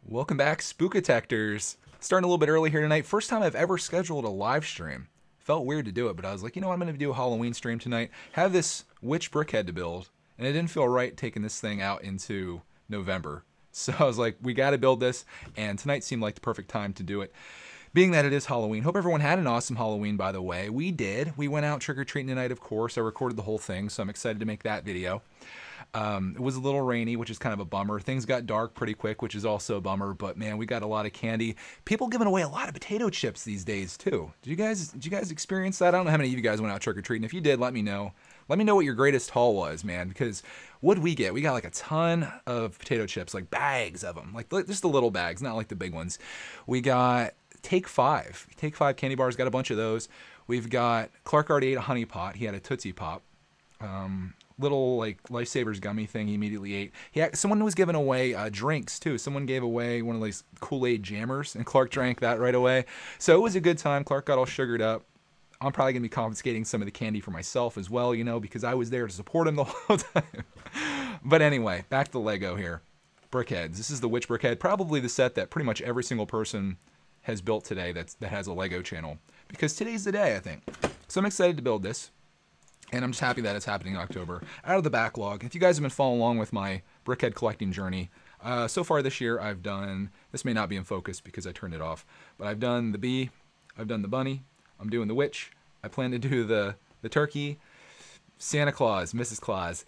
Welcome back, Spookitectors. Starting a little bit early here tonight. First time I've ever scheduled a live stream. Felt weird to do it, but I was like, you know what, I'm going to do a Halloween stream tonight. Have this witch brickhead to build, and it didn't feel right taking this thing out into November. So I was like, we got to build this, and tonight seemed like the perfect time to do it. Being that it is Halloween, hope everyone had an awesome Halloween, by the way. We did. We went out trick-or-treating tonight, of course. I recorded the whole thing, so I'm excited to make that video. It was a little rainy, which is kind of a bummer. Things got dark pretty quick, which is also a bummer. But man, we got a lot of candy. People giving away a lot of potato chips these days too. Did you guys experience that? I don't know how many of you guys went out trick or treating. If you did, let me know. Let me know what your greatest haul was, man. Because what'd we get? We got like a ton of potato chips, like bags of them, like just the little bags, not like the big ones. We got Take 5 candy bars. Got a bunch of those. We've got Clark already ate a honey pot. He had a Tootsie Pop. Little like Lifesavers gummy thing he immediately ate. Someone was giving away drinks too. Someone gave away one of these Kool-Aid jammers, and Clark drank that right away. So it was a good time. Clark got all sugared up. I'm probably gonna be confiscating some of the candy for myself as well, you know, because I was there to support him the whole time. But anyway, back to Lego here. Brickheadz. This is the Witch Brickhead, probably the set that pretty much every single person has built today that has a Lego channel, because today's the day, I think. So I'm excited to build this. And I'm just happy that it's happening in October. Out of the backlog, if you guys have been following along with my brickhead collecting journey, so far this year I've done, this may not be in focus because I turned it off, but I've done the bee, I've done the bunny, I'm doing the witch, I plan to do the turkey, Santa Claus, Mrs. Claus.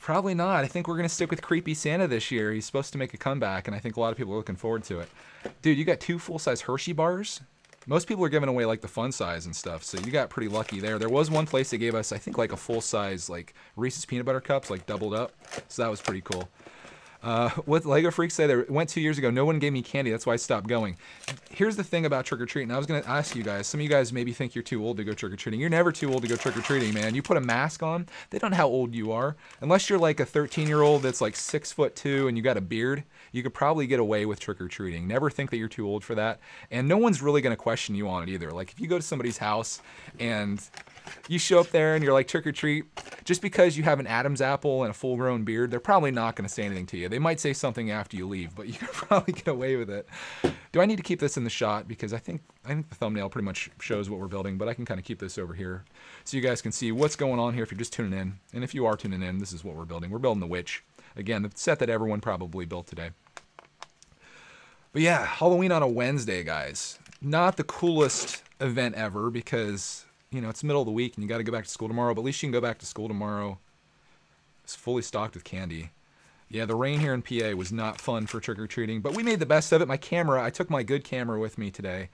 Probably not. I think we're going to stick with Creepy Santa this year. He's supposed to make a comeback, and I think a lot of people are looking forward to it. Dude, you got 2 full-size Hershey bars? Most people are giving away like the fun size and stuff, so you got pretty lucky there. There was one place that gave us, I think, like a full size like Reese's peanut butter cups, like doubled up. So that was pretty cool. What Lego Freaks say, they went 2 years ago. No one gave me candy. That's why I stopped going. Here's the thing about trick-or-treating. I was going to ask you guys. Some of you guys maybe think you're too old to go trick-or-treating. You're never too old to go trick-or-treating, man. You put a mask on, they don't know how old you are. Unless you're like a 13-year-old that's like 6'2" and you got a beard, you could probably get away with trick-or-treating. Never think that you're too old for that. And no one's really going to question you on it either. Like if you go to somebody's house and you show up there and you're like trick-or-treat, just because you have an Adam's apple and a full-grown beard, they're probably not going to say anything to you. They might say something after you leave, but you can probably get away with it. Do I need to keep this in the shot? Because I think the thumbnail pretty much shows what we're building, but I can kind of keep this over here so you guys can see what's going on here if you're just tuning in. And if you are tuning in, this is what we're building. We're building the Witch. Again, the set that everyone probably built today. But yeah, Halloween on a Wednesday, guys. Not the coolest event ever because, you know, it's the middle of the week and you got to go back to school tomorrow, but at least you can go back to school tomorrow. It's fully stocked with candy. Yeah, the rain here in PA was not fun for trick-or-treating, but we made the best of it. My camera, I took my good camera with me today.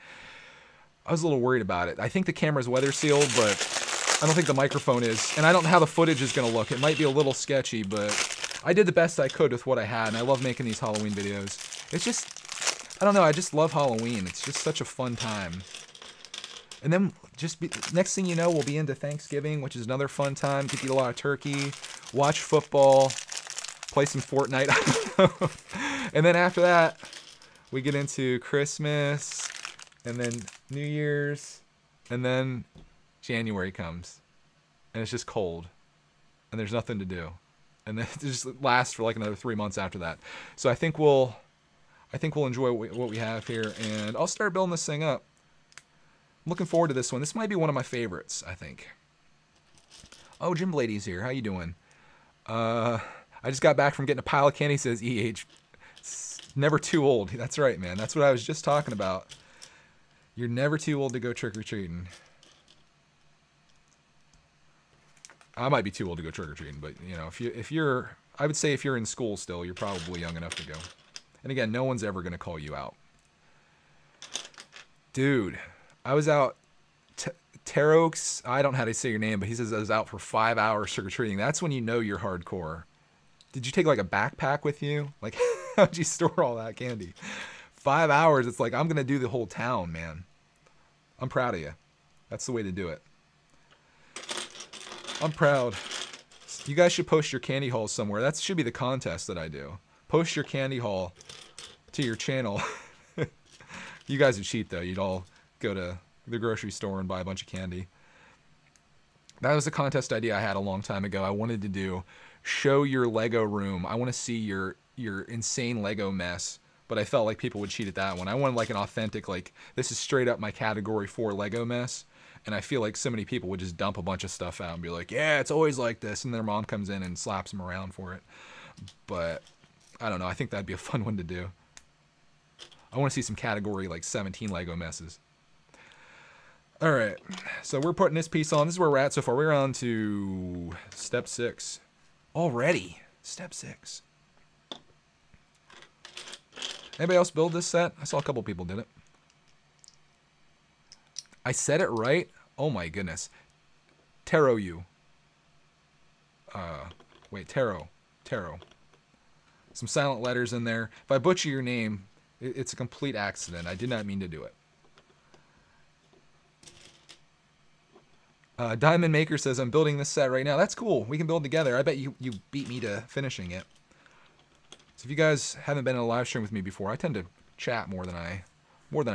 I was a little worried about it. I think the camera's weather sealed, but I don't think the microphone is. And I don't know how the footage is going to look. It might be a little sketchy, but I did the best I could with what I had, and I love making these Halloween videos. It's just, I don't know, I just love Halloween. It's just such a fun time. And then next thing you know, we'll be into Thanksgiving, which is another fun time. Get to eat a lot of turkey, watch football, play some Fortnite. And then after that, we get into Christmas, and then New Year's, and then January comes, and it's just cold, and there's nothing to do, and then it just lasts for like another 3 months after that. So I think we'll enjoy what we have here, and I'll start building this thing up. I'm looking forward to this one. This might be one of my favorites, I think. Oh, Jim Blady's here. How you doing? I just got back from getting a pile of candy, says EH. It's never too old. That's right, man. That's what I was just talking about. You're never too old to go trick-or-treating. I might be too old to go trick-or-treating, but, you know, if you're, I would say if you're in school still, you're probably young enough to go. And again, no one's ever going to call you out. Dude, I was out, Terox, I don't know how to say your name, but he says I was out for 5 hours trick-or-treating. That's when you know you're hardcore. Did you take like a backpack with you? Like, how'd you store all that candy? 5 hours, it's like, I'm going to do the whole town, man. I'm proud of you. That's the way to do it. I'm proud. You guys should post your candy hauls somewhere. That should be the contest that I do. Post your candy haul to your channel. You guys would cheat, though. You'd all go to the grocery store and buy a bunch of candy. That was a contest idea I had a long time ago. I wanted to do show your Lego room. I want to see your your insane Lego mess, but I felt like people would cheat at that one. I wanted like an authentic, like, this is straight up my category 4 Lego mess. And I feel like so many people would just dump a bunch of stuff out and be like, yeah, it's always like this. And their mom comes in and slaps them around for it. But I don't know. I think that'd be a fun one to do. I want to see some category like 17 Lego messes. All right. So we're putting this piece on. This is where we're at so far. We're on to step 6. Already. Step 6. Anybody else build this set? I saw a couple people did it. I said it right? Oh my goodness. Tarot you. Wait, Tarot. Some silent letters in there. If I butcher your name, it's a complete accident. I did not mean to do it. Diamond Maker says, I'm building this set right now. That's cool. We can build together. I bet you beat me to finishing it. So if you guys haven't been in a live stream with me before, I tend to chat more than I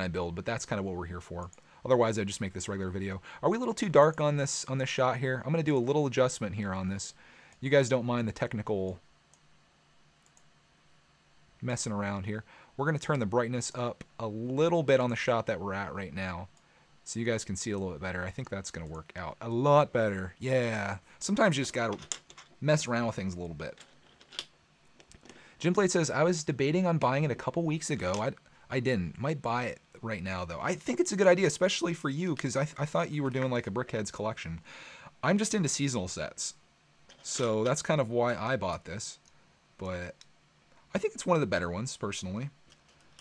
build, but that's kind of what we're here for. Otherwise, I'd just make this regular video. Are we a little too dark on this shot here? I'm going to do a little adjustment here on this. You guys don't mind the technical messing around here. We're going to turn the brightness up a little bit on the shot that we're at right now, so you guys can see a little bit better. I think that's going to work out a lot better. Yeah. Sometimes you just got to mess around with things a little bit. Jimplate says, I was debating on buying it a couple weeks ago. I didn't. Might buy it right now, though. I think it's a good idea, especially for you, because I thought you were doing like a Brickheadz collection. I'm just into seasonal sets, so that's kind of why I bought this. But I think it's one of the better ones, personally.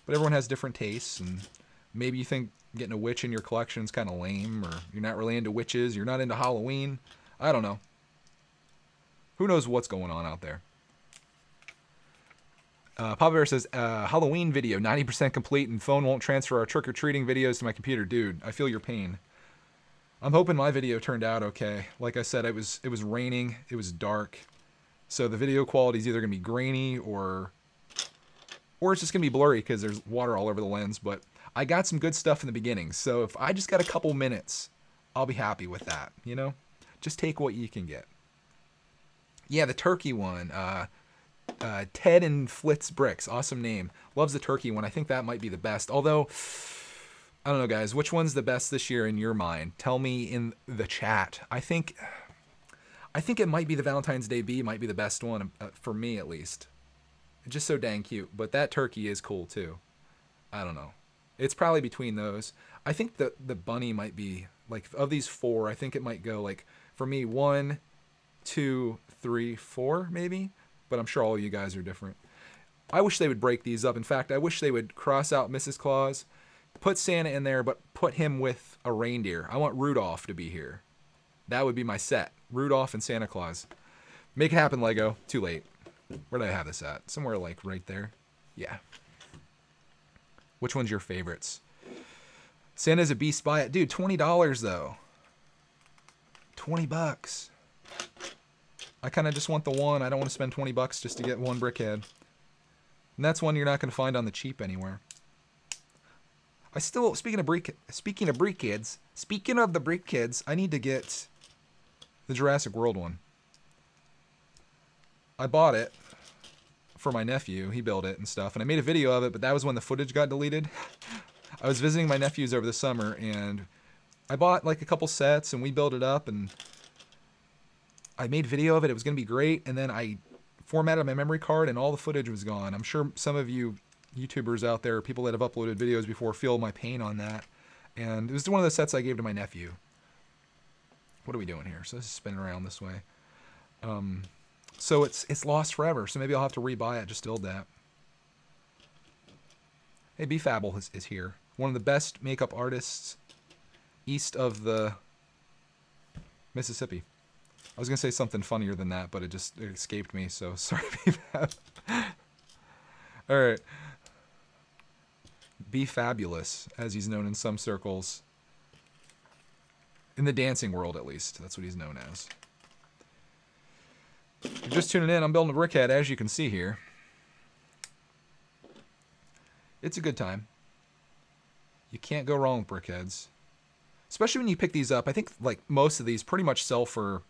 But everyone has different tastes, and maybe you think getting a witch in your collection is kind of lame, or you're not really into witches, you're not into Halloween. I don't know. Who knows what's going on out there. Papa Bear says, Halloween video, 90% complete, and phone won't transfer our trick-or-treating videos to my computer. Dude, I feel your pain. I'm hoping my video turned out okay. Like I said, it was raining, it was dark, so the video quality is either going to be grainy or it's just going to be blurry because there's water all over the lens, but I got some good stuff in the beginning, so if I just got a couple minutes, I'll be happy with that, you know? Just take what you can get. Yeah, the turkey one, Ted and Flitz Bricks, awesome name. Loves the turkey one. I think that might be the best. Although, I don't know, guys. Which one's the best this year in your mind? Tell me in the chat. I think it might be the Valentine's Day bee. Might be the best one for me, at least. It's just so dang cute. But that turkey is cool too. I don't know. It's probably between those. I think the bunny might be like, of these 4. I think it might go like, for me, 1, 2, 3, 4 maybe. But I'm sure all of you guys are different. I wish they would break these up. In fact, I wish they would cross out Mrs. Claus, put Santa in there, but put him with a reindeer. I want Rudolph to be here. That would be my set. Rudolph and Santa Claus. Make it happen, Lego. Too late. Where did I have this at? Somewhere like right there. Yeah. Which one's your favorites? Santa's a beast. Buy it. Dude, $20 though. $20. I kind of just want the one. I don't want to spend $20 just to get one Brickhead. And that's one you're not going to find on the cheap anywhere. I still, speaking of the Brickheads, I need to get the Jurassic World one. I bought it for my nephew. He built it and stuff, and I made a video of it, but that was when the footage got deleted. I was visiting my nephews over the summer, and I bought like a couple sets, and we built it up, and I made a video of it. It was going to be great, and then I formatted my memory card, and all the footage was gone. I'm sure some of you YouTubers out there, people that have uploaded videos before, feel my pain on that. And it was one of the sets I gave to my nephew. What are we doing here? So this is spinning around this way. So it's lost forever, so maybe I'll have to rebuy it just to build that. Hey, BFabble is here. One of the best makeup artists east of the Mississippi. I was going to say something funnier than that, but it escaped me, so sorry, BFab. Alright. BFabulous, as he's known in some circles. In the dancing world, at least. That's what he's known as. If you're just tuning in, I'm building a Brickhead, as you can see here. It's a good time. You can't go wrong with Brickheads. Especially when you pick these up. I think like most of these pretty much sell for,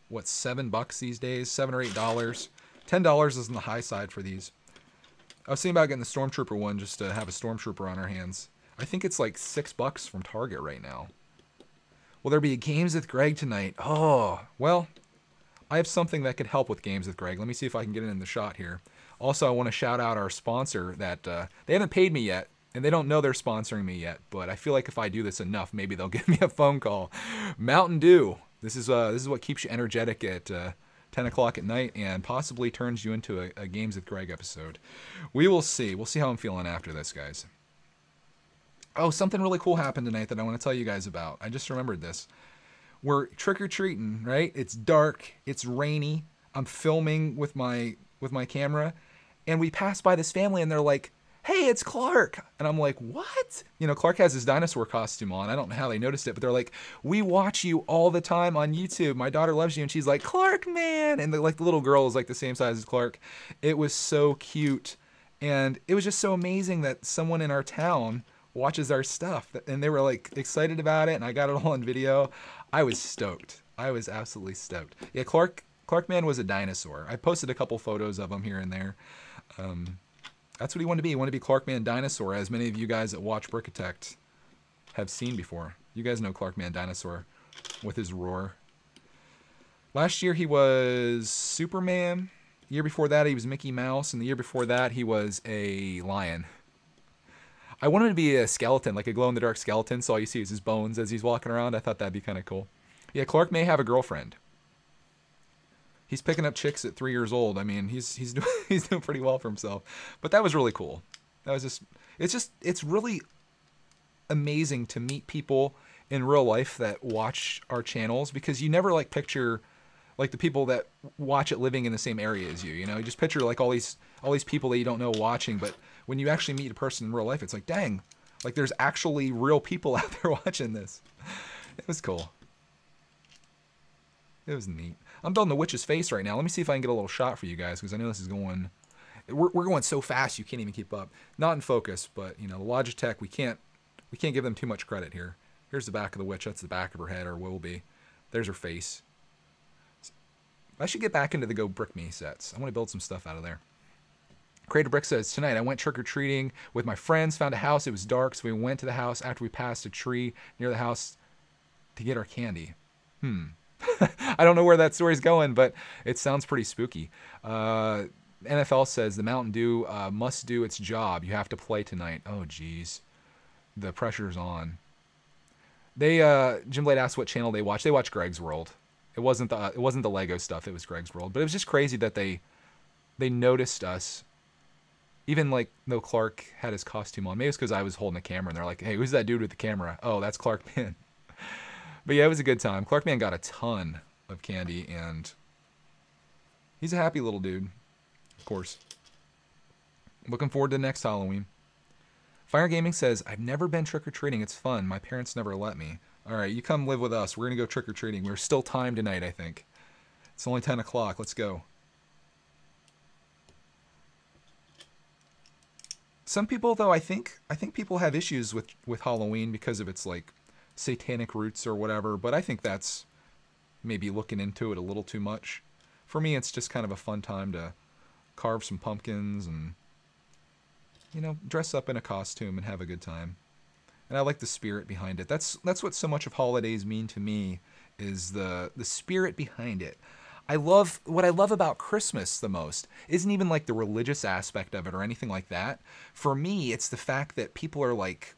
what, $7 these days? $7 or $8. $10 is on the high side for these. I was thinking about getting the Stormtrooper one just to have a Stormtrooper on our hands. I think it's like $6 from Target right now. Will there be games with Greg tonight? Oh, well, I have something that could help with games with Greg. Let me see if I can get it in the shot here. Also, I want to shout out our sponsor that they haven't paid me yet, and they don't know they're sponsoring me yet, but I feel like if I do this enough, maybe they'll give me a phone call. Mountain Dew. This is what keeps you energetic at 10 o'clock at night and possibly turns you into a Games with Greg episode. We will see. We'll see how I'm feeling after this, guys. Oh, something really cool happened tonight that I want to tell you guys about. I just remembered this. We're trick-or-treating, right? It's dark. It's rainy. I'm filming with my camera, and we pass by this family, and they're like, "Hey, it's Clark." And I'm like, "What?" You know, Clark has his dinosaur costume on. I don't know how they noticed it, but they're like, "We watch you all the time on YouTube. My daughter loves you." And she's like, "Clark, man." And the little girl is like the same size as Clark. It was so cute. And it was just so amazing that someone in our town watches our stuff. And they were like excited about it. And I got it all on video. I was stoked. I was absolutely stoked. Yeah, Clark Man was a dinosaur. I posted a couple photos of him here and there. That's what he wanted to be. He wanted to be Clark Man Dinosaur, as many of you guys that watch Brickitect have seen before. You guys know Clark Man Dinosaur with his roar. Last year he was Superman. The year before that he was Mickey Mouse. And the year before that he was a lion. I wanted to be a skeleton, like a glow-in-the-dark skeleton, so all you see is his bones as he's walking around. I thought that'd be kind of cool. Yeah, Clark may have a girlfriend. He's picking up chicks at 3 years old. I mean, he's doing pretty well for himself. But that was really cool. That was it's really amazing to meet people in real life that watch our channels, because you never like picture like the people that watch it living in the same area as you. You know, you just picture like all these people that you don't know watching, but when you actually meet a person in real life, it's like, dang, like there's actually real people out there watching this. It was cool. It was neat. I'm building the witch's face right now. Let me see if I can get a little shot for you guys, because I know this is going... We're going so fast you can't even keep up. Not in focus, but, you know, the Logitech, we can't give them too much credit here. Here's the back of the witch. That's the back of her head, or will be. There's her face. I should get back into the Go Brick Me sets. I want to build some stuff out of there. Creative Brick says, tonight I went trick-or-treating with my friends, found a house. It was dark, so we went to the house after we passed a tree near the house to get our candy. I don't know where that story's going, but it sounds pretty spooky. NFL says the Mountain Dew must do its job. You have to play tonight. Oh, geez. The pressure's on. They Jim Blade asked what channel they watch. They watch Greg's World. It wasn't the Lego stuff. It was Greg's World. But it was just crazy that they noticed us. Even like though Clark had his costume on. Maybe it's because I was holding the camera and they're like, "Hey, who's that dude with the camera?" Oh, that's Clark Man. But yeah, it was a good time. Clark Man got a ton of candy, and he's a happy little dude, of course. Looking forward to next Halloween. Fire Gaming says, I've never been trick-or-treating. It's fun. My parents never let me. All right, you come live with us. We're going to go trick-or-treating. We're still time tonight, I think. It's only 10 o'clock. Let's go. Some people, though, I think people have issues with Halloween because of its, like, satanic roots or whatever, but I think that's maybe looking into it a little too much. For me, it's just kind of a fun time to carve some pumpkins and, you know, dress up in a costume and have a good time. And I like the spirit behind it. That's what so much of holidays mean to me, is the spirit behind it. What I love about Christmas the most isn't even like the religious aspect of it or anything like that. For me, it's the fact that people are like,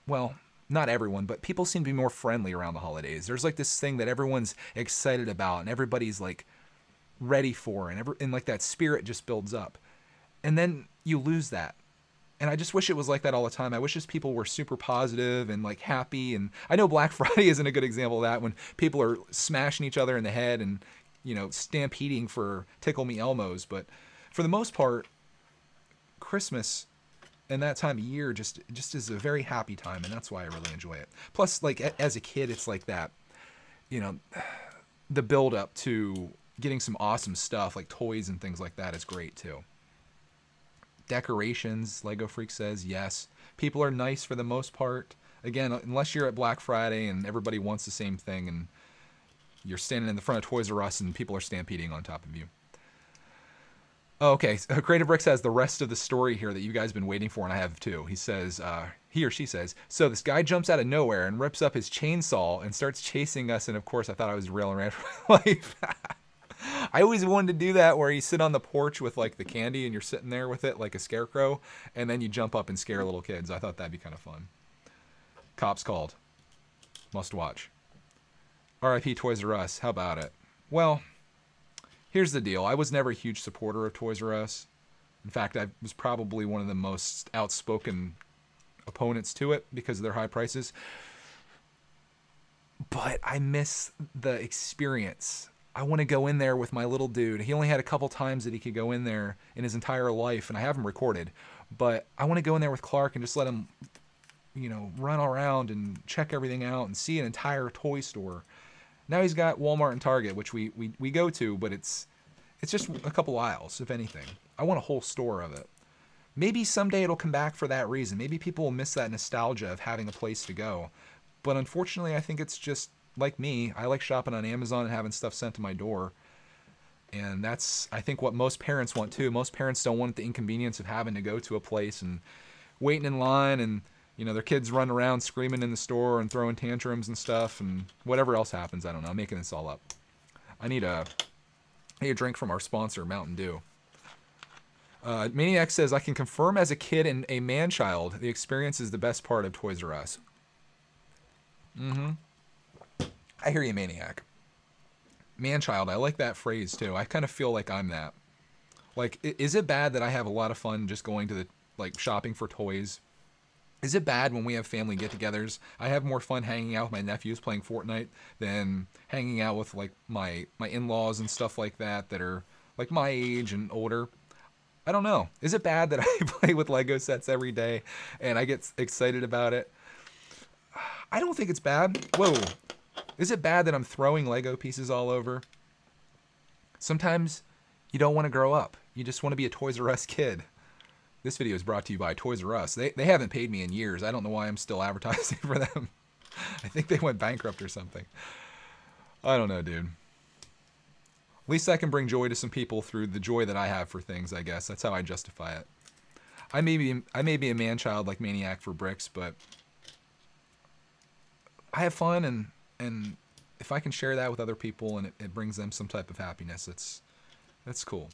well, not everyone, but people seem to be more friendly around the holidays. There's like this thing that everyone's excited about and everybody's like ready for, and like that spirit just builds up. And then you lose that. And I just wish it was like that all the time. I wish just people were super positive and like happy. And I know Black Friday isn't a good example of that, when people are smashing each other in the head and, you know, stampeding for Tickle Me Elmos. But for the most part, Christmas and that time of year just is a very happy time, and that's why I really enjoy it. Plus, like, as a kid, it's like that, you know, the build up to getting some awesome stuff like toys and things like that is great too. Decorations, Lego Freak says, yes. People are nice for the most part. Again, unless you're at Black Friday and everybody wants the same thing and you're standing in the front of Toys R Us and people are stampeding on top of you. Oh, okay. So Creative Bricks has the rest of the story here that you guys have been waiting for, and I have too. He says, he or she says, so this guy jumps out of nowhere and rips up his chainsaw and starts chasing us, and of course I thought I was real and ran for my life. I always wanted to do that where you sit on the porch with like the candy and you're sitting there with it like a scarecrow, and then you jump up and scare little kids. I thought that'd be kind of fun. Cops called. Must watch. R.I.P. Toys R Us. How about it? Well, here's the deal. I was never a huge supporter of Toys R Us. In fact, I was probably one of the most outspoken opponents to it because of their high prices. But I miss the experience. I want to go in there with my little dude. He only had a couple times that he could go in there in his entire life, and I have him recorded. But I want to go in there with Clark and just let him, you know, run around and check everything out and see an entire toy store. Now he's got Walmart and Target, which we go to, but it's just a couple aisles, if anything. I want a whole store of it. Maybe someday it'll come back for that reason. Maybe people will miss that nostalgia of having a place to go. But unfortunately, I think it's just like me. I like shopping on Amazon and having stuff sent to my door. And that's, I think, what most parents want too. Most parents don't want the inconvenience of having to go to a place and waiting in line, and you know, their kids run around screaming in the store and throwing tantrums and stuff and whatever else happens. I don't know. I'm making this all up. I need a drink from our sponsor, Mountain Dew. Maniac says, I can confirm as a kid and a man-child, the experience is the best part of Toys R Us. I hear you, Maniac. Man-child, I like that phrase too. I kind of feel like I'm that. Like, is it bad that I have a lot of fun just going to the, like, shopping for toys? Is it bad when we have family get-togethers? I have more fun hanging out with my nephews playing Fortnite than hanging out with, like, my in-laws and stuff like that are, like, my age and older. I don't know. Is it bad that I play with Lego sets every day and I get excited about it? I don't think it's bad. Whoa. Is it bad that I'm throwing Lego pieces all over? Sometimes you don't want to grow up. You just want to be a Toys R Us kid. This video is brought to you by Toys R Us. They haven't paid me in years. I don't know why I'm still advertising for them. I think they went bankrupt or something. I don't know, dude. At least I can bring joy to some people through the joy that I have for things, I guess. That's how I justify it. I may be a man-child like Maniac for bricks, but I have fun, and if I can share that with other people and it brings them some type of happiness, that's cool.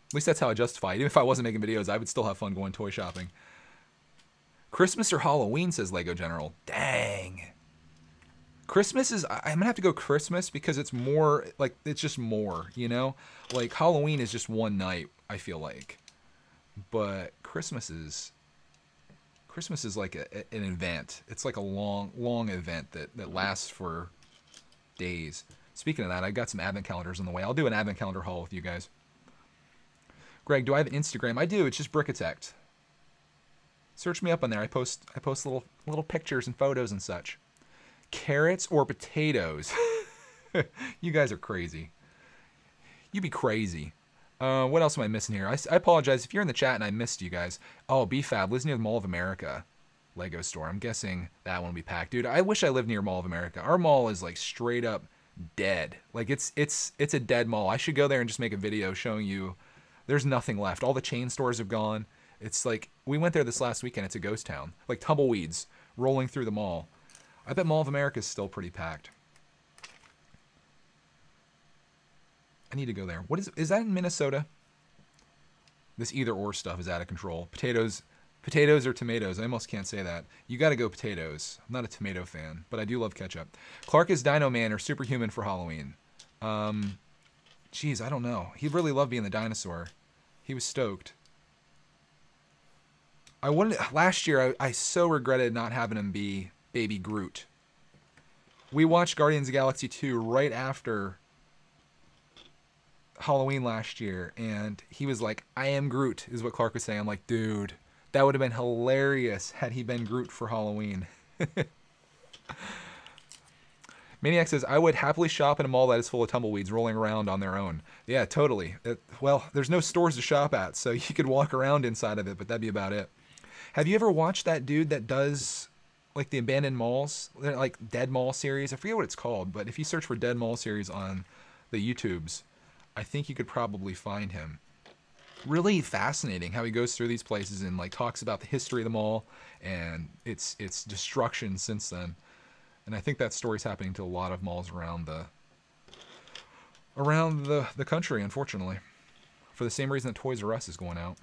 At least that's how I justify it. Even if I wasn't making videos, I would still have fun going toy shopping. Christmas or Halloween, says Lego General. Dang. Christmas is, I'm gonna have to go Christmas because it's more, like, it's just more, you know? Like, Halloween is just one night, I feel like. But Christmas is like an event. It's like a long event that lasts for days. Speaking of that, I got some advent calendars on the way. I'll do an advent calendar haul with you guys. Greg, do I have an Instagram? I do. It's just Brickitect. Search me up on there. I post little pictures and photos and such. Carrots or potatoes? You guys are crazy. You be crazy. What else am I missing here? I apologize if you're in the chat and I missed you guys. Oh, BFAB lives near the Mall of America Lego store. I'm guessing that one will be packed. Dude, I wish I lived near Mall of America. Our mall is like straight up dead. Like it's a dead mall. I should go there and just make a video showing you there's nothing left. All the chain stores have gone. It's like, we went there this last weekend. It's a ghost town. Like tumbleweeds rolling through the mall. I bet Mall of America is still pretty packed. I need to go there. What is that in Minnesota? This either or stuff is out of control. Potatoes or tomatoes. I almost can't say that. You got to go potatoes. I'm not a tomato fan, but I do love ketchup. Clark is Dino Man or Superhuman for Halloween. Geez, I don't know. He really loved being the dinosaur. He was stoked. Last year, I so regretted not having him be Baby Groot. We watched Guardians of the Galaxy 2 right after Halloween last year, and he was like, I am Groot, is what Clark was saying. I'm like, dude, that would have been hilarious had he been Groot for Halloween. Maniac says, I would happily shop in a mall that is full of tumbleweeds rolling around on their own. Yeah, totally. Well, there's no stores to shop at, so you could walk around inside of it, but that'd be about it. Have you ever watched that dude that does like the abandoned malls, like Dead Mall series? I forget what it's called, but if you search for Dead Mall series on the YouTubes, I think you could probably find him. really fascinating how he goes through these places and like talks about the history of the mall and its destruction since then. And I think that story's happening to a lot of malls around the country, unfortunately, for the same reason that Toys R Us is going out.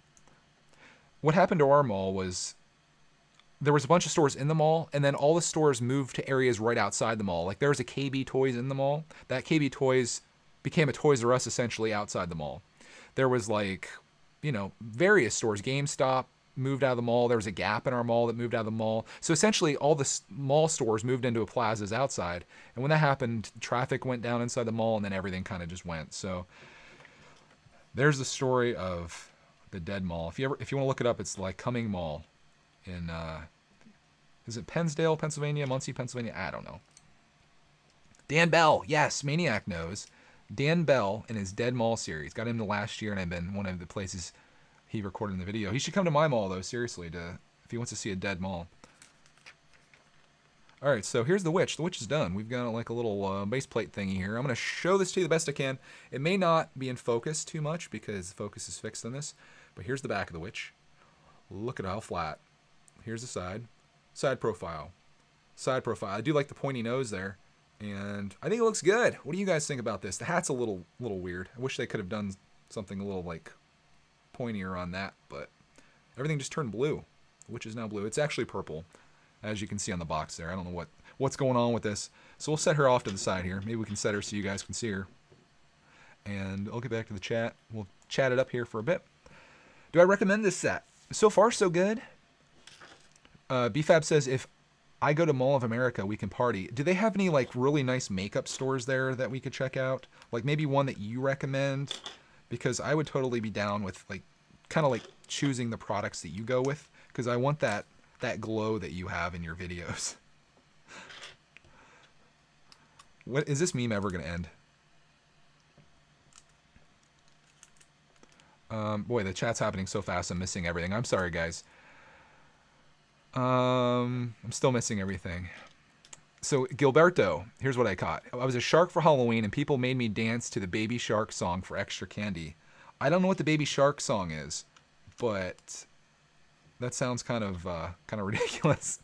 What happened to our mall was there was a bunch of stores in the mall, and then all the stores moved to areas right outside the mall. Like there was a KB Toys in the mall. That KB Toys became a Toys R Us essentially outside the mall. There was like, you know, various stores. GameStop moved out of the mall. There was a Gap in our mall that moved out of the mall. So essentially all the mall stores moved into a plazas outside. And when that happened, traffic went down inside the mall, and then everything kind of just went. So there's the story of the dead mall. If you want to look it up, it's like Cumming Mall in is it Pennsdale, Pennsylvania, Muncie, Pennsylvania? I don't know. Dan Bell, yes, Maniac knows. Dan Bell in his Dead Mall series. Got him the last year, and I've been one of the places he recorded in the video. He should come to my mall though, seriously, if he wants to see a dead mall. All right, so here's the witch. The witch is done. We've got like a little base plate thingy here. I'm going to show this to you the best I can. It may not be in focus too much because the focus is fixed on this, but here's the back of the witch. Look at how flat. Here's the side. Side profile. Side profile. I do like the pointy nose there, and I think it looks good. What do you guys think about this? The hat's a little weird. I wish they could have done something a little like pointier on that, but everything just turned blue. The witch is now blue. It's actually purple, as you can see on the box there. I don't know what's going on with this. So we'll set her off to the side here. Maybe we can set her so you guys can see her. And I'll get back to the chat. We'll chat it up here for a bit. Do I recommend this set? So far, so good. BFAB says, if I go to Mall of America, we can party. Do they have any like really nice makeup stores there that we could check out? Like maybe one that you recommend? Because I would totally be down with like kind of like choosing the products that you go with, because I want that glow that you have in your videos. What is this meme ever going to end? Boy, the chat's happening so fast, I'm missing everything. I'm sorry, guys. I'm still missing everything. So, Gilberto, here's what I caught. I was a shark for Halloween, and people made me dance to the Baby Shark song for extra candy. I don't know what the Baby Shark song is, but that sounds kind of ridiculous.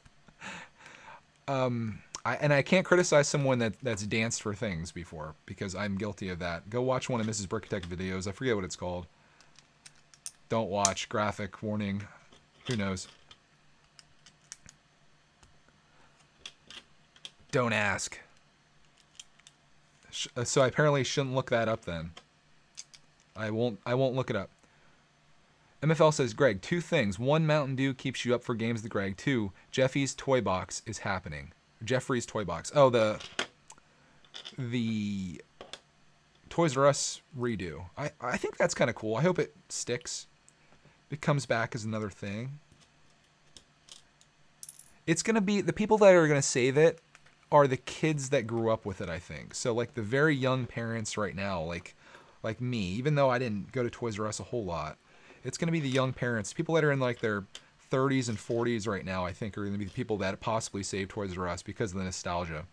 I can't criticize someone that's danced for things before, because I'm guilty of that. Go watch one of Mrs. Brickitect videos. I forget what it's called. Don't watch. Graphic warning. Who knows? Don't ask. So I apparently shouldn't look that up then. I won't look it up. MFL says, Greg, 2 things. 1, Mountain Dew keeps you up for games with Greg. 2, Jeffy's Toy Box is happening. Jeffrey's Toy Box. Oh, the Toys R Us redo. I think that's kind of cool. I hope it sticks. It comes back as another thing. It's going to be, the people that are going to save it are the kids that grew up with it, I think. So like the very young parents right now, like me, even though I didn't go to Toys R Us a whole lot, it's going to be the young parents, people that are in like their 30s and 40s right now, I think are going to be the people that possibly save Toys R Us because of the nostalgia.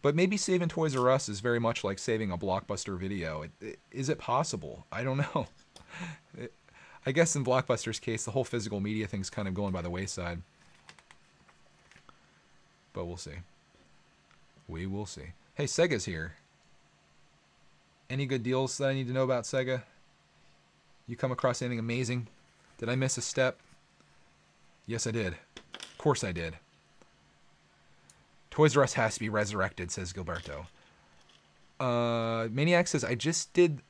But maybe saving Toys R Us is very much like saving a Blockbuster video. Is it possible? I don't know. I guess in Blockbuster's case, the whole physical media thing's kind of going by the wayside. But we'll see. We will see. Hey, Sega's here. Any good deals that I need to know about Sega? You come across anything amazing? Did I miss a step? Yes, I did. Of course I did. Toys R Us has to be resurrected, says Gilberto. Maniac says, I just did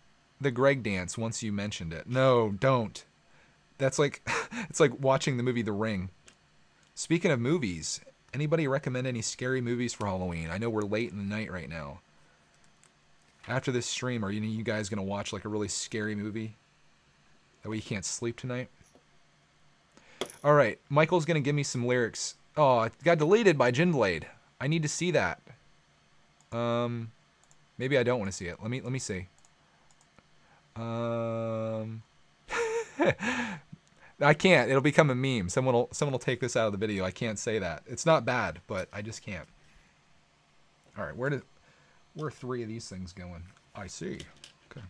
the Greg dance once you mentioned it. No, don't. That's like, it's like watching the movie The Ring. Speaking of movies, anybody recommend any scary movies for Halloween? I know we're late in the night right now. After this stream, are you guys going to watch like a really scary movie? That way you can't sleep tonight? All right, Michael's going to give me some lyrics. Oh, it got deleted by Ginblade. I need to see that. Maybe I don't want to see it. Let me see. I can't. It'll become a meme. Someone will take this out of the video. I can't say that. It's not bad, but I just can't. All right, where are 3 of these things going? I see. Okay.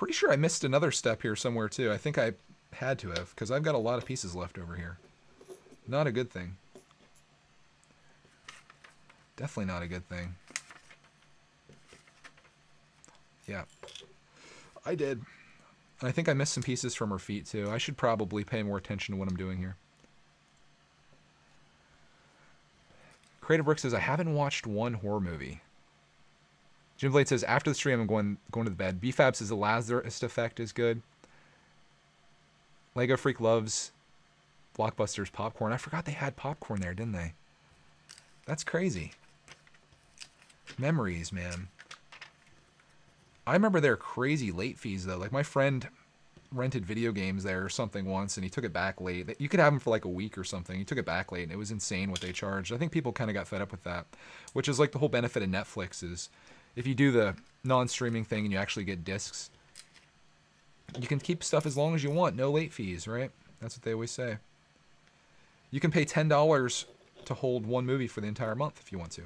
Pretty sure I missed another step here somewhere too. I think I had to have, because I've got a lot of pieces left over here. Not a good thing. Definitely not a good thing. Yeah. I did. And I think I missed some pieces from her feet too. I should probably pay more attention to what I'm doing here. Creative Brick says, I haven't watched one horror movie. Jim Blade says, after the stream, I'm going to the bed. BFAB says, the Lazarus Effect is good. Lego Freak loves Blockbuster's popcorn. I forgot they had popcorn there, didn't they? That's crazy. Memories, man. I remember their crazy late fees, though. Like, my friend rented video games there or something once, and he took it back late. You could have them for like a week or something. He took it back late, and it was insane what they charged. I think people kind of got fed up with that, which is like the whole benefit of Netflix is if you do the non-streaming thing and you actually get discs, you can keep stuff as long as you want. No late fees, right? That's what they always say. You can pay $10 to hold one movie for the entire month if you want to.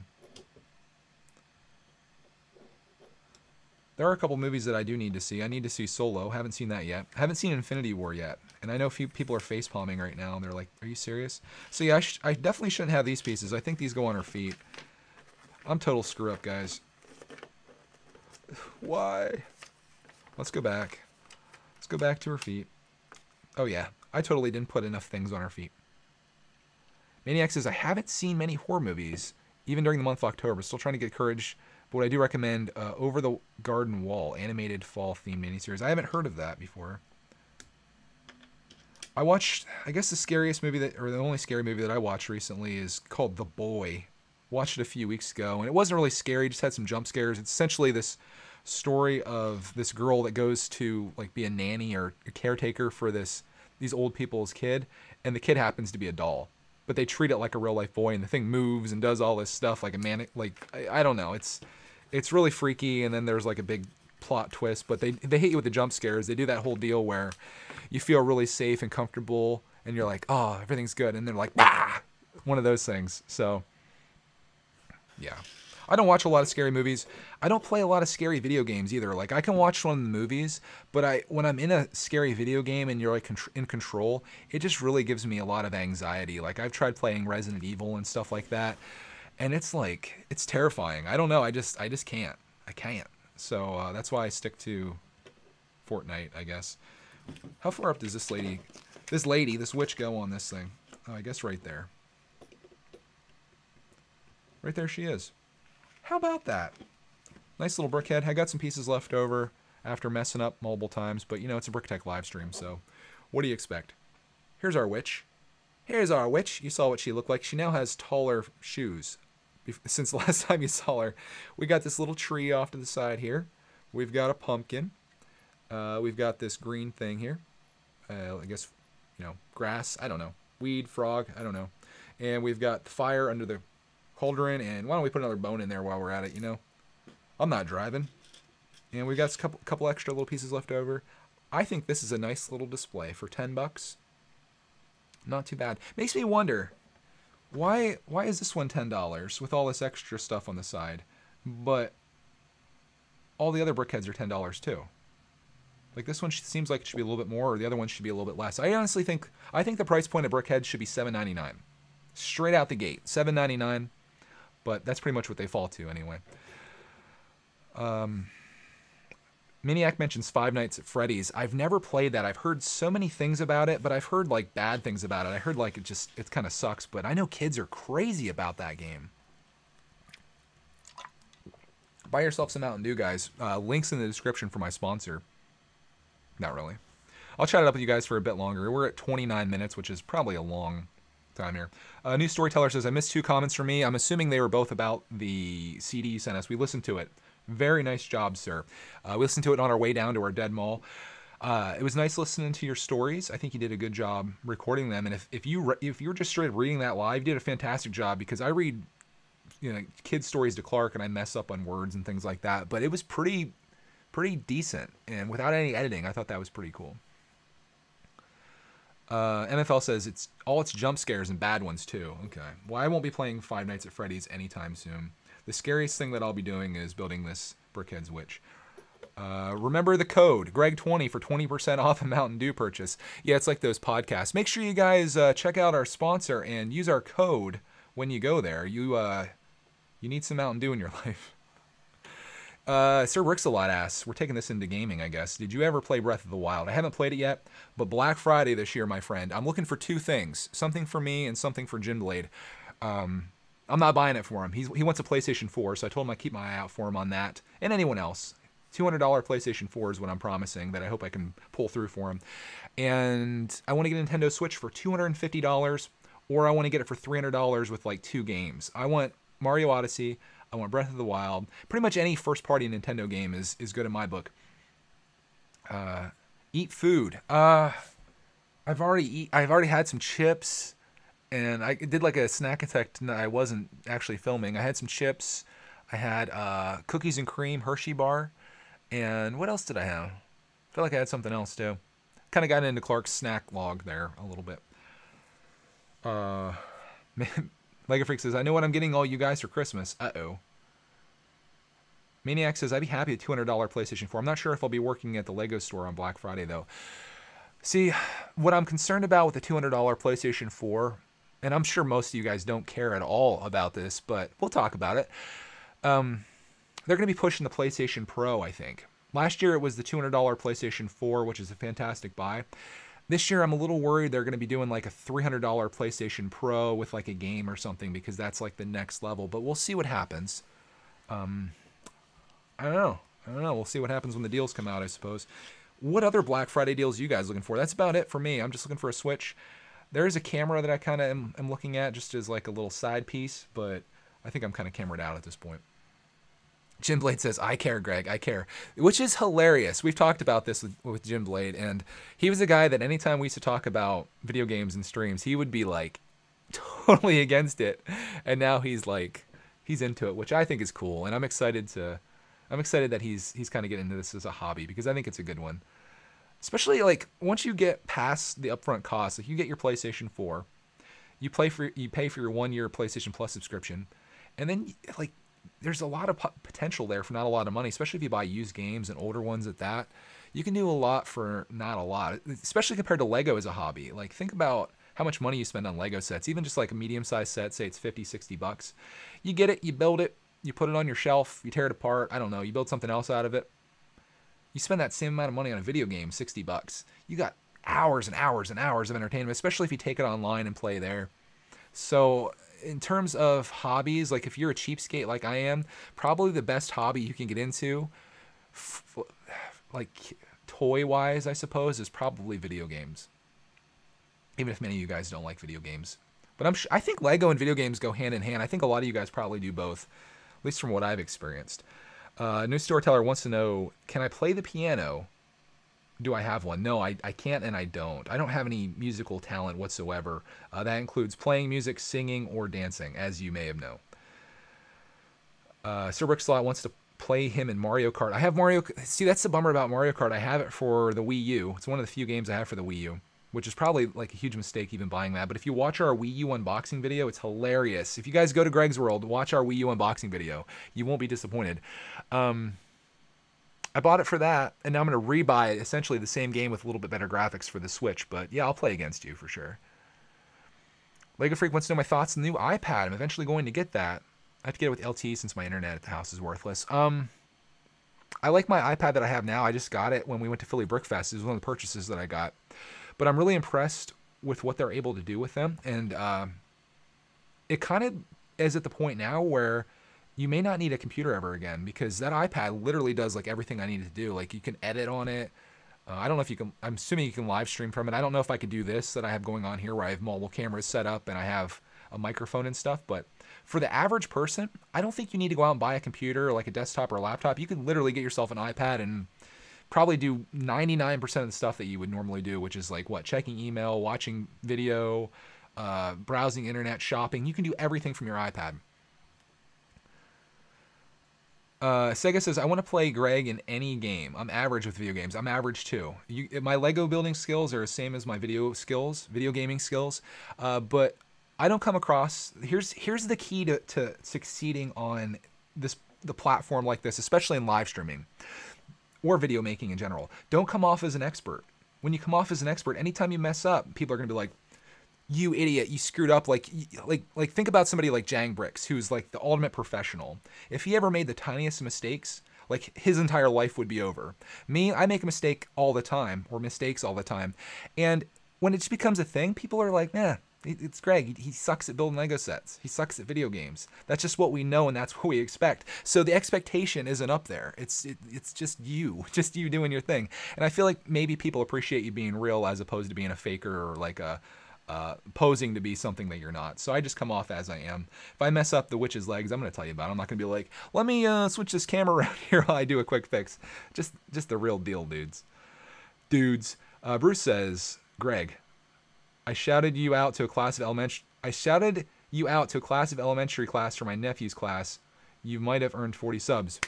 There are a couple movies that I do need to see. I need to see Solo. Haven't seen that yet. Haven't seen Infinity War yet. And I know a few people are facepalming right now, and they're like, are you serious? So yeah, I definitely shouldn't have these pieces. I think these go on her feet. I'm total screw up, guys. Why? Let's go back. Let's go back to her feet. Oh yeah, I totally didn't put enough things on her feet. Maniac says, I haven't seen many horror movies, even during the month of October. Still trying to get courage. But what I do recommend, Over the Garden Wall, animated fall-themed miniseries. I haven't heard of that before. I watched, I guess the scariest movie that, or the only scary movie that I watched recently is called The Boy. Watched it a few weeks ago, and it wasn't really scary, just had some jump scares. It's essentially this story of this girl that goes to like be a nanny or a caretaker for these old people's kid, and the kid happens to be a doll. But they treat it like a real life boy, and the thing moves and does all this stuff like a manic. Like I don't know, it's really freaky. And then there's like a big plot twist. But they hit you with the jump scares. They do that whole deal where you feel really safe and comfortable, and you're like, oh, everything's good. And they're like, bah, one of those things. So yeah, I don't watch a lot of scary movies. I don't play a lot of scary video games either. Like I can watch one of the movies, but when I'm in a scary video game and you're like in control, it just really gives me a lot of anxiety. Like I've tried playing Resident Evil and stuff like that, and it's like, it's terrifying. I don't know. I just can't. I can't. So that's why I stick to Fortnite, I guess. How far up does this witch go on this thing? Oh, I guess right there. Right there she is. How about that? Nice little Brickhead. I got some pieces left over after messing up multiple times, but you know, it's a Brickitect live stream, so what do you expect? Here's our witch. Here's our witch. You saw what she looked like. She now has taller shoes since the last time you saw her. We got this little tree off to the side here. We've got a pumpkin. We've got this green thing here. I guess, you know, grass. I don't know. Weed, frog. I don't know. And we've got the fire under the cauldron, and why don't we put another bone in there while we're at it, you know? I'm not driving. And we've got a couple extra little pieces left over. I think this is a nice little display for $10. Not too bad. Makes me wonder, why is this one $10 with all this extra stuff on the side, but all the other Brickheads are $10 too? Like this one seems like it should be a little bit more, or the other one should be a little bit less. I honestly think the price point of Brickheads should be $7.99. Straight out the gate, $7.99. But that's pretty much what they fall to anyway. Miniac mentions Five Nights at Freddy's. I've never played that. I've heard so many things about it, but I've heard like bad things about it. I heard like it kind of sucks, but I know kids are crazy about that game. Buy yourself some Mountain Dew, guys. Links in the description for my sponsor. Not really. I'll chat it up with you guys for a bit longer. We're at 29 minutes, which is probably a long time here. New Storyteller says, I missed 2 comments from me. I'm assuming they were both about the CD you sent us. We listened to it. Very nice job, sir. We listened to it on our way down to our dead mall. It was nice listening to your stories. I think you did a good job recording them. And if you were just straight reading that live, you did a fantastic job, because I read, you know, kids' stories to Clark and I mess up on words and things like that. But it was pretty decent, and without any editing, I thought that was pretty cool. MFL says it's jump scares and bad ones too. Okay. Well, I won't be playing Five Nights at Freddy's anytime soon. The scariest thing that I'll be doing is building this Brickheadz witch. Remember the code, Greg20 for 20% off a Mountain Dew purchase. Yeah, it's like those podcasts. Make sure you guys check out our sponsor and use our code when you go there. You need some Mountain Dew in your life. Sir Ricksalot asks, we're taking this into gaming, I guess. Did you ever play Breath of the Wild? I haven't played it yet, but Black Friday this year, my friend, I'm looking for two things. Something for me and something for Jimblade. I'm not buying it for him. He wants a PlayStation 4, so I told him I'd keep my eye out for him on that. And anyone else. $200 PlayStation 4 is what I'm promising that I hope I can pull through for him. And I want to get a Nintendo Switch for $250, or I want to get it for $300 with like 2 games. I want Mario Odyssey. I want Breath of the Wild. Pretty much any first-party Nintendo game is good in my book. Eat food. I've already had some chips, and I did like a snack attack tonight. I wasn't actually filming. I had some chips. I had cookies and cream Hershey bar. And what else did I have? I feel like I had something else too. Kind of got into Clark's snack log there a little bit. Mega Freak says, I know what I'm getting all you guys for Christmas. Uh-oh. Maniac says, I'd be happy at $200 PlayStation 4. I'm not sure if I'll be working at the Lego store on Black Friday, though. See, what I'm concerned about with the $200 PlayStation 4, and I'm sure most of you guys don't care at all about this, but we'll talk about it. They're going to be pushing the PlayStation Pro, I think. Last year, it was the $200 PlayStation 4, which is a fantastic buy. This year, I'm a little worried they're going to be doing like a $300 PlayStation Pro with like a game or something, because that's like the next level. But we'll see what happens. I don't know. We'll see what happens when the deals come out, I suppose. What other Black Friday deals are you guys looking for? That's about it for me. I'm just looking for a Switch. There is a camera that I kind of am looking at just as like a little side piece, but I think I'm kind of cameraed out at this point. Jim Blade says, I care, Greg, I care. Which is hilarious. We've talked about this with Jim Blade, and he was a guy that anytime we used to talk about video games and streams, he would be like totally against it. And now he's like, he's into it, which I think is cool. And I'm excited that he's kind of getting into this as a hobby, because I think it's a good one. Especially like once you get past the upfront cost, like you get your PlayStation 4, you pay for your 1-year PlayStation Plus subscription, and then like there's a lot of potential there for not a lot of money, especially if you buy used games and older ones at that. You can do a lot for not a lot, especially compared to Lego as a hobby. Like think about how much money you spend on Lego sets, even just like a medium-sized set, say it's 50, 60 bucks. You get it, you build it, you put it on your shelf, you tear it apart, I don't know, you build something else out of it. You spend that same amount of money on a video game, 60 bucks. You got hours and hours and hours of entertainment, especially if you take it online and play there. So in terms of hobbies, like if you're a cheapskate like I am, probably the best hobby you can get into, like toy-wise, I suppose, is probably video games. Even if many of you guys don't like video games. But I think Lego and video games go hand in hand. I think a lot of you guys probably do both, at least from what I've experienced. New Storyteller wants to know, can I play the piano? Do I have one? No, I can't and I don't. I don't have any musical talent whatsoever. That includes playing music, singing, or dancing, as you may have known. Sir Brickslot wants to play him in Mario Kart. I have Mario... See, that's the bummer about Mario Kart. I have it for the Wii U. It's one of the few games I have for the Wii U, which is probably like a huge mistake even buying that. But if you watch our Wii U unboxing video, it's hilarious. If you guys go to Greg's World, watch our Wii U unboxing video. You won't be disappointed. I bought it for that, and now I'm going to rebuy essentially the same game with a little bit better graphics for the Switch. But yeah, I'll play against you for sure. Lego Freak wants to know my thoughts on the new iPad. I'm eventually going to get that. I have to get it with LTE since my internet at the house is worthless. I like my iPad that I have now. I just got it when we went to Philly Brickfest. It was one of the purchases that I got. But I'm really impressed with what they're able to do with them. And it kind of is at the point now where you may not need a computer ever again, because that iPad literally does like everything I need it to do. Like you can edit on it. I don't know if you can, I'm assuming you can live stream from it. I don't know if I could do this that I have going on here where I have multiple cameras set up and I have a microphone and stuff. But for the average person, I don't think you need to go out and buy a computer or like a desktop or a laptop. You can literally get yourself an iPad and probably do 99% of the stuff that you would normally do, which is like what, checking email, watching video, browsing internet, shopping. You can do everything from your iPad. Sega says, I want to play Greg in any game. I'm average with video games. I'm average too. My Lego building skills are the same as my video gaming skills. But I don't come across, here's the key to succeeding on the platform like this, especially in live streaming. or video making in general. Don't come off as an expert. When you come off as an expert, anytime you mess up, people are going to be like, you idiot, you screwed up. Like think about somebody like Jang Bricks, who's like the ultimate professional. If he ever made the tiniest mistakes, like his entire life would be over. Me, I make a mistake all the time, or mistakes all the time. And when it just becomes a thing, people are like, it's Greg. He sucks at building Lego sets. He sucks at video games. That's just what we know, and that's what we expect. So the expectation isn't up there. It's just you doing your thing. And I feel like maybe people appreciate you being real as opposed to being a faker or like a posing to be something that you're not. So I just come off as I am. If I mess up the witch's legs, I'm going to tell you about it. I'm not going to be like, let me switch this camera around here while I do a quick fix. Just the real deal, dudes. Bruce says, Greg, I shouted you out to a class of elementary class for my nephew's class. You might have earned 40 subs.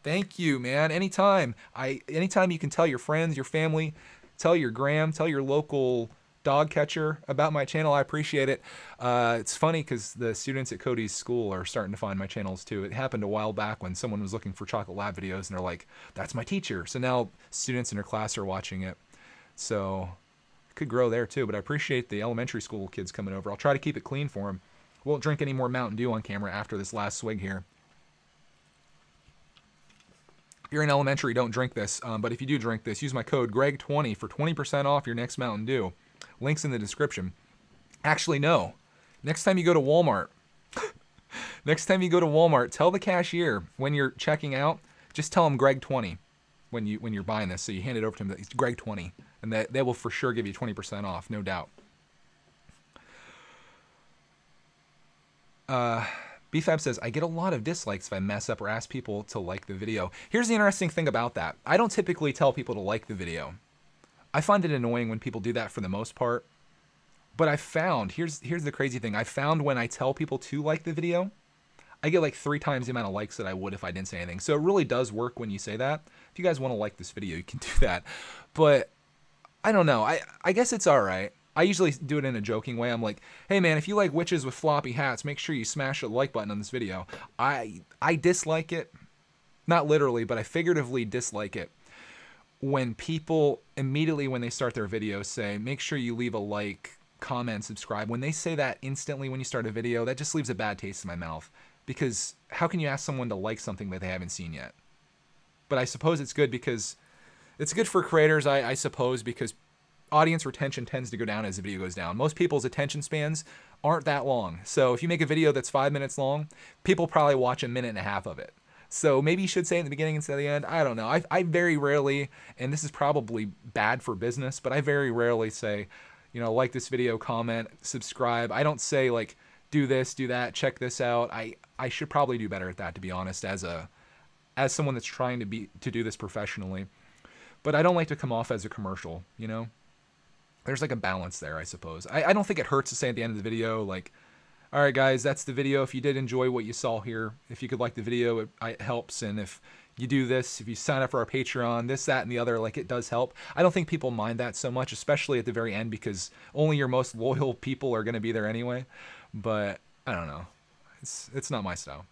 Thank you, man. Anytime you can tell your friends, your family, tell your gram, tell your local dog catcher about my channel, I appreciate it. It's funny because the students at Cody's school are starting to find my channels too. It happened a while back when someone was looking for Chocolate Lab videos and they're like, that's my teacher. So now students in her class are watching it. So it could grow there too, but I appreciate the elementary school kids coming over. I'll try to keep it clean for them. Won't drink any more Mountain Dew on camera after this last swig here. If you're in elementary, don't drink this, but if you do drink this, use my code GREG20 for 20% off your next Mountain Dew. Links in the description. Actually, no. Next time you go to Walmart, tell the cashier when you're checking out, just tell them Greg20 when you're buying this. So you hand it over to them, it's Greg20, and they will for sure give you 20% off, no doubt. BFAB says, I get a lot of dislikes if I mess up or ask people to like the video. Here's the interesting thing about that. I don't typically tell people to like the video. I find it annoying when people do that for the most part. But I found, here's the crazy thing. I found when I tell people to like the video, I get like 3 times the amount of likes that I would if I didn't say anything. So it really does work when you say that. If you guys want to like this video, you can do that. But I don't know. I guess it's all right. I usually do it in a joking way. I'm like, hey man, if you like witches with floppy hats, make sure you smash the like button on this video. I dislike it. Not literally, but I figuratively dislike it when people immediately when they start their video say, make sure you leave a like, comment, subscribe. When they say that instantly when you start a video, that just leaves a bad taste in my mouth. Because how can you ask someone to like something that they haven't seen yet? But I suppose it's good because it's good for creators, I suppose, because audience retention tends to go down as the video goes down. Most people's attention spans aren't that long. So if you make a video that's 5 minutes long, people probably watch a minute and a half of it. So maybe you should say it in the beginning instead of the end. I don't know. I very rarely, and this is probably bad for business, but I very rarely say, you know, like this video, comment, subscribe. I don't say like, do this, do that, check this out. I should probably do better at that, to be honest, as someone that's trying to do this professionally. But I don't like to come off as a commercial, you know? There's like a balance there, I suppose. I don't think it hurts to say at the end of the video, like, all right, guys, that's the video. If you did enjoy what you saw here, if you could like the video, it helps. And if you do this, if you sign up for our Patreon, this, that, and the other, like, it does help. I don't think people mind that so much, especially at the very end, because only your most loyal people are going to be there anyway. But I don't know. It's not my style.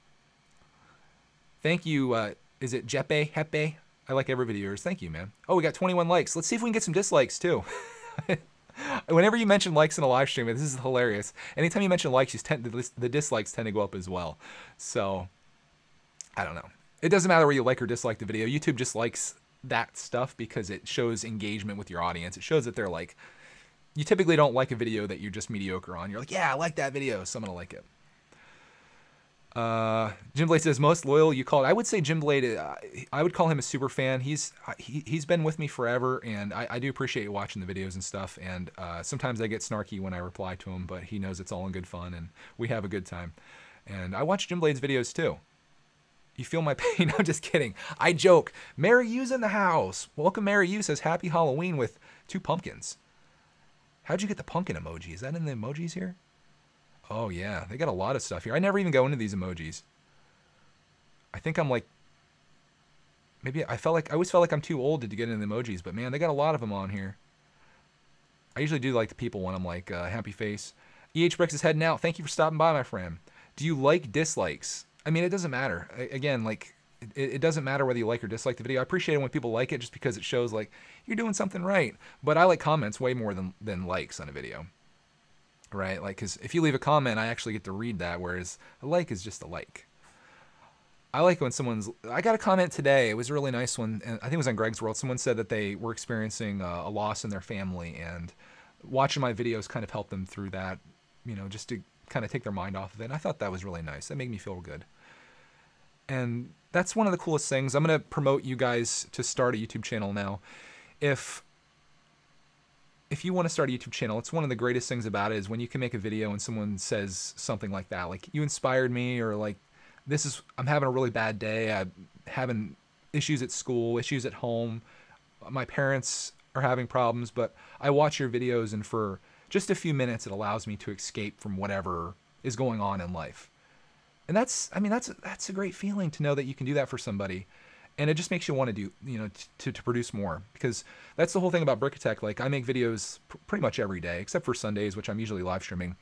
Thank you. Is it Jeppe? Hepe? I like every video of yours. Thank you, man. Oh, we got 21 likes. Let's see if we can get some dislikes, too. Whenever you mention likes in a live stream, this is hilarious. Anytime you mention likes, the dislikes tend to go up as well. So, I don't know. It doesn't matter whether you like or dislike the video. YouTube just likes that stuff because it shows engagement with your audience. It shows that they're like, you typically don't like a video that you're just mediocre on. You're like, yeah, I like that video, so I'm gonna like it. Jim Blade says, most loyal you called. I would say Jim Blade, I would call him a super fan. He's been with me forever, and I do appreciate you watching the videos and stuff. And sometimes I get snarky when I reply to him, but he knows it's all in good fun, and we have a good time. And I watch Jim Blade's videos too. You feel my pain? I'm just kidding. I joke. Mary U's in the house. Welcome, Mary U says, happy Halloween with 2 pumpkins. How'd you get the pumpkin emoji? Is that in the emojis here? Oh yeah, they got a lot of stuff here. I never even go into these emojis. I think I'm like, maybe I always felt like I'm too old to get into the emojis, but man, they got a lot of them on here. I usually do like the people one. I'm like, happy face. EH Bricks is heading out. Thank you for stopping by, my friend. Do you like dislikes? I mean, it doesn't matter. Again, like, It doesn't matter whether you like or dislike the video. I appreciate it when people like it just because it shows like you're doing something right. But I like comments way more than likes on a video, right? Like, because if you leave a comment, I actually get to read that, whereas a like is just a like. I like when I got a comment today. It was a really nice one. And I think it was on Greg's World. Someone said that they were experiencing a loss in their family, and watching my videos kind of helped them through that, you know, just to kind of take their mind off of it. And I thought that was really nice. That made me feel good. And that's one of the coolest things. I'm going to promote you guys to start a YouTube channel now. If you want to start a YouTube channel, it's one of the greatest things about it is when you can make a video and someone says something like that, like, you inspired me, or like, I'm having a really bad day. I'm having issues at school, issues at home. My parents are having problems, but I watch your videos, and for just a few minutes, it allows me to escape from whatever is going on in life. And that's a great feeling to know that you can do that for somebody. And it just makes you want to do, you know, to produce more, because that's the whole thing about Brickitect. Like, I make videos pretty much every day, except for Sundays, which I'm usually live streaming.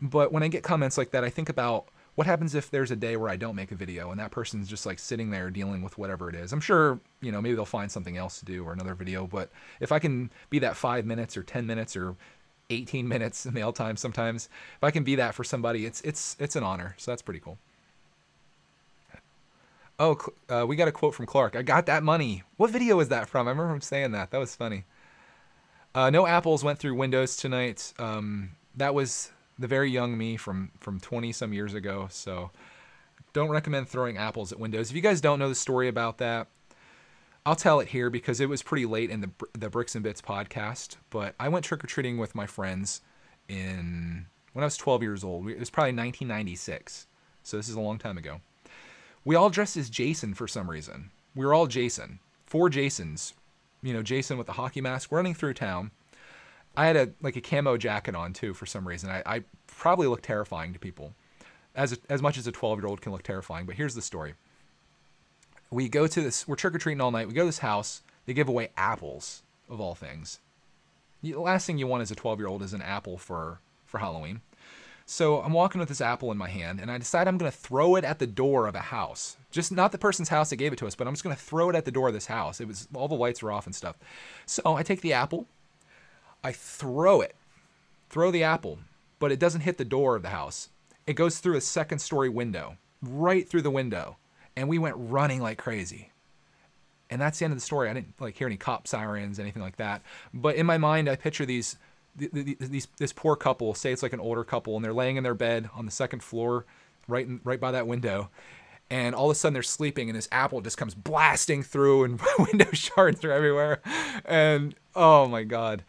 But when I get comments like that, I think about, what happens if there's a day where I don't make a video and that person's just like sitting there dealing with whatever it is? I'm sure, you know, maybe they'll find something else to do or another video, but if I can be that 5 minutes or 10 minutes or 18 minutes in mail time sometimes, if I can be that for somebody, it's an honor. So that's pretty cool. Oh, we got a quote from Clark. I got that money. What video was that from? I remember him saying that. That was funny. No apples went through windows tonight. That was the very young me from 20 some years ago. So don't recommend throwing apples at windows. If you guys don't know the story about that, I'll tell it here because it was pretty late in the Bricks and Bits podcast. But I went trick-or-treating with my friends when I was 12 years old. It was probably 1996. So this is a long time ago. We all dressed as Jason for some reason. We were all Jason. 4 Jasons. You know, Jason with the hockey mask running through town. I had a camo jacket on too for some reason. I probably looked terrifying to people, as much as a 12-year-old can look terrifying. But here's the story. We go to this. We're trick-or-treating all night. We go to this house. They give away apples, of all things. The last thing you want as a 12-year-old is an apple for Halloween. So I'm walking with this apple in my hand, and I decide I'm going to throw it at the door of a house. Just not the person's house that gave it to us, but I'm just going to throw it at the door of this house. It was all the lights were off and stuff. So I take the apple. I throw the apple, but it doesn't hit the door of the house. It goes through a second-story window, right through the window, and we went running like crazy. And that's the end of the story. I didn't hear any cop sirens, anything like that. But in my mind, I picture this poor couple. Say it's like an older couple, and they're laying in their bed on the second floor, right by that window. And all of a sudden they're sleeping, and this apple just comes blasting through, and window shards are everywhere. And oh my God.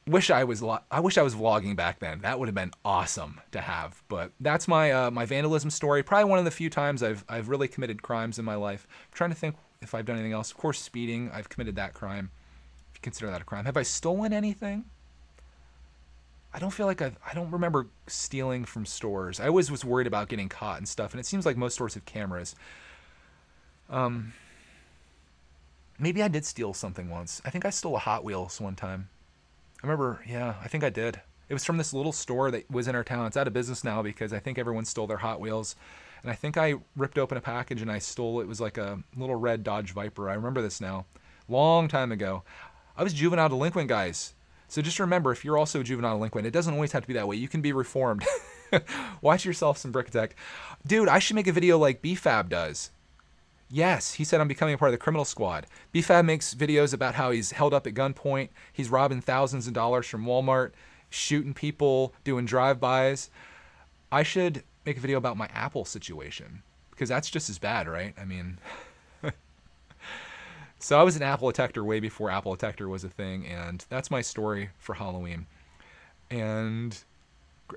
I wish I was vlogging back then. That would have been awesome to have. But that's my my vandalism story. Probably one of the few times I've really committed crimes in my life. I'm trying to think if I've done anything else. Of course, speeding. I've committed that crime. If you consider that a crime. Have I stolen anything? I don't feel like I don't remember stealing from stores. I always was worried about getting caught and stuff. And it seems like most stores have cameras. Maybe I did steal something once. I think I stole a Hot Wheels one time. I remember, yeah, I think I did. It was from this little store that was in our town. It's out of business now because I think everyone stole their Hot Wheels. And I think I ripped open a package and I stole, it was like a little red Dodge Viper. I remember this now. Long time ago. I was juvenile delinquent, guys. So just remember, if you're also a juvenile delinquent, it doesn't always have to be that way. You can be reformed. Watch yourself some Brickitect. Dude, I should make a video like BFAB does. Yes, he said I'm becoming a part of the criminal squad. BFAB makes videos about how he's held up at gunpoint. He's robbing thousands of dollars from Walmart, shooting people, doing drive-bys. I should make a video about my Apple situation because that's just as bad, right? I mean, so I was an Apple detector way before Apple detector was a thing, and that's my story for Halloween. And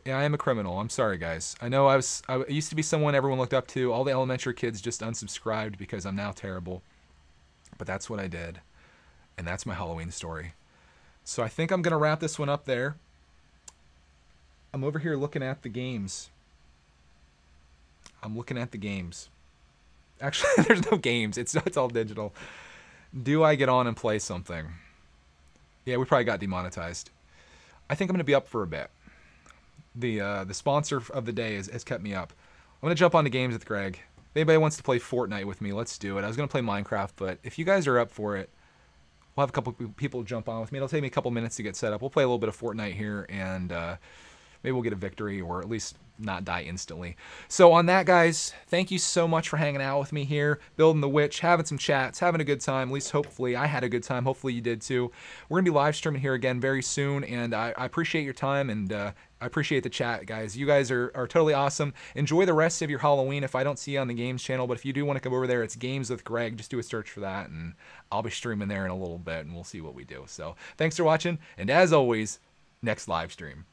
I am a criminal. I'm sorry, guys. I know I used to be someone everyone looked up to. All the elementary kids just unsubscribed because I'm now terrible. But that's what I did. And that's my Halloween story. So I think I'm going to wrap this one up there. I'm over here looking at the games. I'm looking at the games. Actually, there's no games. It's all digital. Do I get on and play something? Yeah, we probably got demonetized. I think I'm going to be up for a bit. The sponsor of the day has kept me up. I'm going to jump on the games with Greg. If anybody wants to play Fortnite with me, let's do it. I was going to play Minecraft, but if you guys are up for it, we'll have a couple people jump on with me. It'll take me a couple minutes to get set up. We'll play a little bit of Fortnite here, and maybe we'll get a victory, or at least not die instantly. So on that, guys, thank you so much for hanging out with me here, building the witch, having some chats, having a good time. At least hopefully I had a good time. Hopefully you did too. We're going to be live streaming here again very soon, and I appreciate your time, and I appreciate the chat, guys. You guys are totally awesome. Enjoy the rest of your Halloween if I don't see you on the games channel, but if you do want to come over there, it's Games with Greg. Just do a search for that, and I'll be streaming there in a little bit, and we'll see what we do. So thanks for watching, and as always, next live stream.